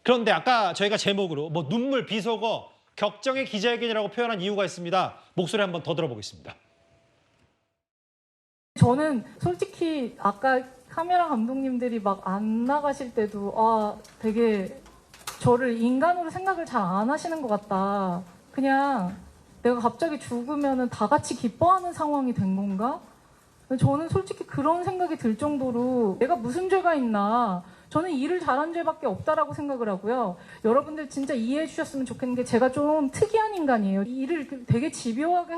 그런데 아까 저희가 제목으로 뭐 눈물 비속어 격정의 기자회견이라고 표현한 이유가 있습니다. 목소리 한번 더 들어보겠습니다. 저는 솔직히 아까 카메라 감독님들이 막 안 나가실 때도 되게 저를 인간으로 생각을 잘 안 하시는 것 같다. 그냥 내가 갑자기 죽으면은 다 같이 기뻐하는 상황이 된 건가? 저는 솔직히 그런 생각이 들 정도로 내가 무슨 죄가 있나. 저는 일을 잘한 죄밖에 없다라고 생각을 하고요. 여러분들 진짜 이해해 주셨으면 좋겠는 게 제가 좀 특이한 인간이에요. 일을 되게 집요하게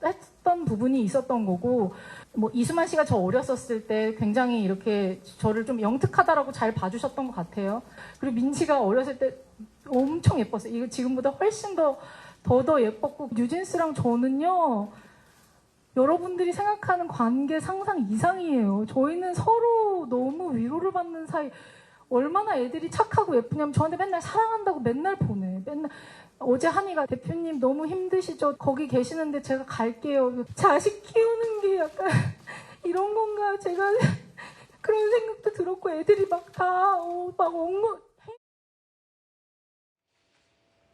했던 부분이 있었던 거고, 뭐 이수만 씨가 저 어렸었을 때 굉장히 이렇게 저를 좀 영특하다라고 잘 봐주셨던 것 같아요. 그리고 민지가 어렸을 때 엄청 예뻤어요. 이거 지금보다 훨씬 더 예뻤고, 뉴진스랑 저는요, 여러분들이 생각하는 관계 상상 이상이에요. 저희는 서로 너무 위로를 받는 사이. 얼마나 애들이 착하고 예쁘냐면 저한테 맨날 사랑한다고 맨날 보내. 맨날 어제 한이가 대표님 너무 힘드시죠? 거기 계시는데 제가 갈게요. 자식 키우는 게 약간 이런 건가? 제가 그런 생각도 들었고 애들이 막 엉망.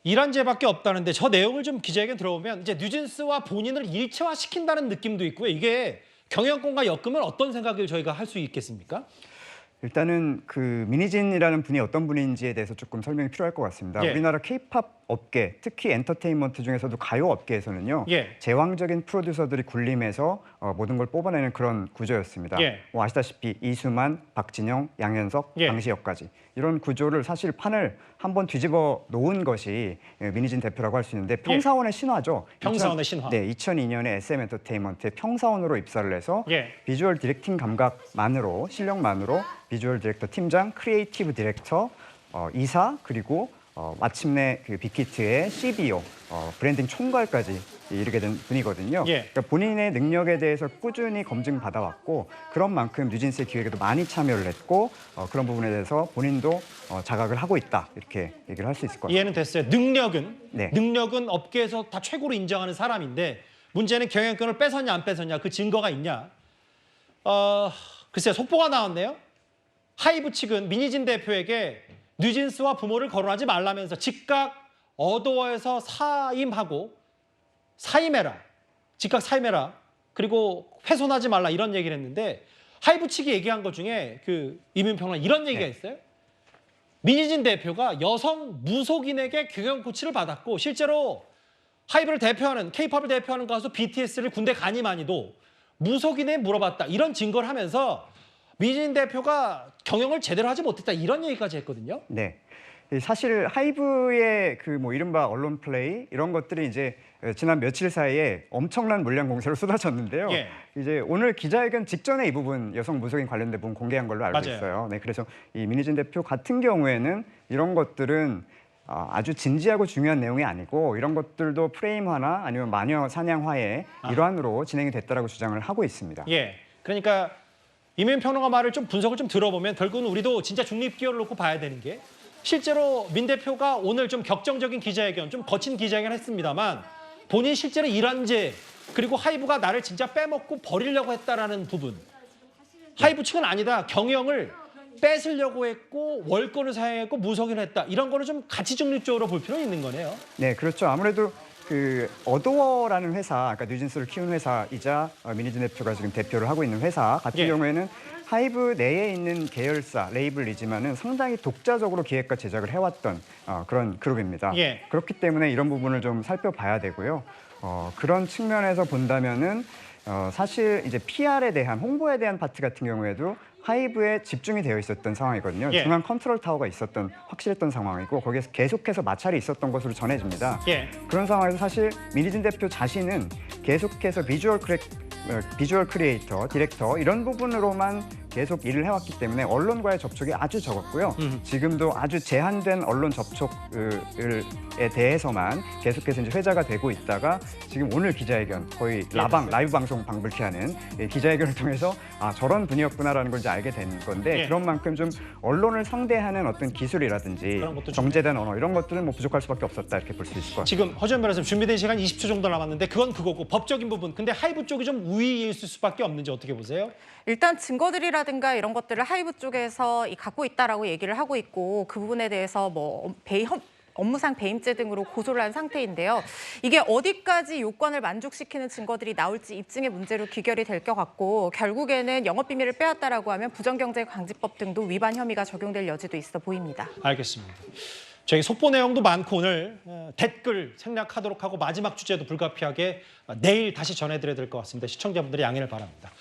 일한 죄밖에 없다는데 저 내용을 좀 기자회견 들어보면 이제 뉴진스와 본인을 일체화시킨다는 느낌도 있고요. 이게 경영권과 엮으면 어떤 생각을 저희가 할 수 있겠습니까? 일단은 그 민희진이라는 분이 어떤 분인지에 대해서 조금 설명이 필요할 것 같습니다. 예. 우리나라 K-팝 업계, 특히 엔터테인먼트 중에서도 가요 업계에서는요. 예. 제왕적인 프로듀서들이 군림해서 모든 걸 뽑아내는 그런 구조였습니다. 예. 뭐 아시다시피 이수만, 박진영, 양현석, 예. 강시혁까지 이런 구조를 사실 판을 한번 뒤집어 놓은 것이 민희진 대표라고 할 수 있는데 평사원의 신화죠. 평사원의 신화. 네, 2002년에 SM 엔터테인먼트의 평사원으로 입사를 해서 예. 비주얼 디렉팅 감각만으로 실력만으로 비주얼 디렉터 팀장, 크리에이티브 디렉터, 이사 그리고 마침내 그 빅히트의 CBO, 브랜딩 총괄까지 이르게 된 분이거든요. 예. 그러니까 본인의 능력에 대해서 꾸준히 검증받아왔고 그런 만큼 뉴진스의 기획에도 많이 참여를 했고 그런 부분에 대해서 본인도 자각을 하고 있다 이렇게 얘기를 할 수 있을 것 같습니다. 이해는 됐어요. 네. 능력은 업계에서 다 최고로 인정하는 사람인데 문제는 경영권을 뺏었냐 안 뺏었냐 그 증거가 있냐. 글쎄요. 속보가 나왔네요. 하이브 측은 민희진 대표에게 뉴진스와 부모를 거론하지 말라면서 즉각 어도어에서 사임해라. 즉각 사임해라. 그리고 훼손하지 말라 이런 얘기를 했는데 하이브 측이 얘기한 것 중에 그 이민평론 이런 얘기가 있어요. 민희진 대표가 여성 무속인에게 경영 코치를 받았고 실제로 하이브를 대표하는 K-팝을 대표하는 가수 BTS를 군대 가니 많이도 무속인에 물어봤다. 이런 증거를 하면서 민희진 대표가 경영을 제대로 하지 못했다. 이런 얘기까지 했거든요. 네. 사실 하이브의 그 뭐 이른바 언론 플레이 이런 것들이 이제 지난 며칠 사이에 엄청난 물량 공세로 쏟아졌는데요. 예. 이제 오늘 기자회견 직전에 이 부분 여성 무속인 관련된 부분 공개한 걸로 알고 맞아요. 있어요. 네, 그래서 이 민희진 대표 같은 경우에는 이런 것들은 아주 진지하고 중요한 내용이 아니고 이런 것들도 프레임화나 아니면 마녀 사냥화의 일환으로 진행이 됐다라고 주장을 하고 있습니다. 예. 그러니까 이민 평론가 말을 좀 분석을 좀 들어보면 결국은 우리도 진짜 중립기여를 놓고 봐야 되는 게 실제로 민 대표가 오늘 좀 격정적인 기자회견, 좀 거친 기자회견 했습니다만 본인 실제로 일한 죄 그리고 하이브가 나를 진짜 빼먹고 버리려고 했다라는 부분. 하이브 측은 아니다. 경영을 뺏으려고 했고 월권을 사용했고 무속인을 했다. 이런 거는 좀 가치 중립적으로 볼 필요는 있는 거네요. 네, 그렇죠. 아무래도 그 어도어라는 회사, 그러니까 뉴진스를 키우는 회사이자 민희진 대표가 지금 대표를 하고 있는 회사 같은 예. 경우에는 하이브 내에 있는 계열사, 레이블이지만은 상당히 독자적으로 기획과 제작을 해왔던 그런 그룹입니다. 예. 그렇기 때문에 이런 부분을 좀 살펴봐야 되고요. 그런 측면에서 본다면은 사실 이제 PR에 대한 홍보에 대한 파트 같은 경우에도 하이브에 집중이 되어 있었던 상황이거든요. 예. 중앙 컨트롤 타워가 확실했던 상황이고 거기에서 계속해서 마찰이 있었던 것으로 전해집니다. 예. 그런 상황에서 사실 민희진 대표 자신은 계속해서 비주얼 크리에이터, 디렉터 이런 부분으로만 계속 일을 해왔기 때문에 언론과의 접촉이 아주 적었고요. 지금도 아주 제한된 언론 접촉에 대해서만 계속해서 이제 회자가 되고 있다가 지금 오늘 기자회견 거의 라이브 방송 방불케 하는 기자회견을 통해서 저런 분이었구나라는 걸 이제 알게 된 건데 예. 그런 만큼 좀 언론을 상대하는 어떤 기술이라든지 그런 것도 정제된 언어 이런 것들은 뭐 부족할 수밖에 없었다 이렇게 볼 수 있을 것 같습니다. 지금 허지원 변호사님 준비된 시간 20초 정도 남았는데 그건 그거고 법적인 부분. 근데 하이브 쪽이 좀 우위일 수밖에 없는지 어떻게 보세요? 일단 증거들이라 기술이라든가 이런 것들을 하이브 쪽에서 갖고 있다라고 얘기를 하고 있고 그 부분에 대해서 뭐 업무상 배임죄 등으로 고소를 한 상태인데요. 이게 어디까지 요건을 만족시키는 증거들이 나올지 입증의 문제로 귀결이 될 것 같고 결국에는 영업비밀을 빼앗다라고 하면 부정경제방지법 등도 위반 혐의가 적용될 여지도 있어 보입니다. 알겠습니다. 저희 속보 내용도 많고 오늘 댓글 생략하도록 하고 마지막 주제도 불가피하게 내일 다시 전해드려야 될 것 같습니다. 시청자분들이 양해를 바랍니다.